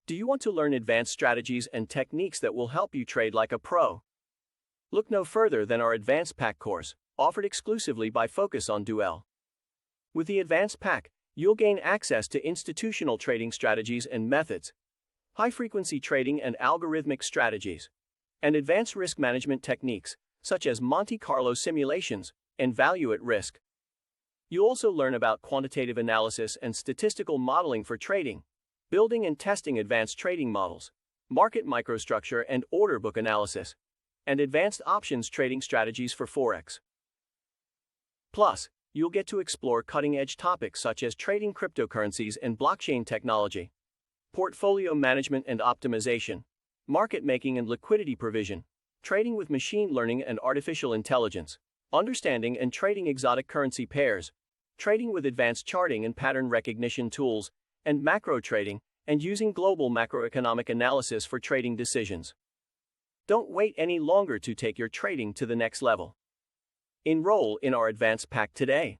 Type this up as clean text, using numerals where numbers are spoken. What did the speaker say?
Do you want to learn advanced strategies and techniques that will help you trade like a pro? Look no further than our Advanced Pack course, offered exclusively by Focus on Duel. With the Advanced Pack, you'll gain access to institutional trading strategies and methods, high-frequency trading and algorithmic strategies, and advanced risk management techniques, such as Monte Carlo simulations and value at risk. You'll also learn about quantitative analysis and statistical modeling for trading, building and testing advanced trading models, market microstructure and order book analysis, and advanced options trading strategies for Forex. Plus, you'll get to explore cutting-edge topics such as trading cryptocurrencies and blockchain technology, portfolio management and optimization, market making and liquidity provision, trading with machine learning and artificial intelligence, understanding and trading exotic currency pairs, trading with advanced charting and pattern recognition tools, and macro trading, and using global macroeconomic analysis for trading decisions. Don't wait any longer to take your trading to the next level. Enroll in our Advanced Pack today.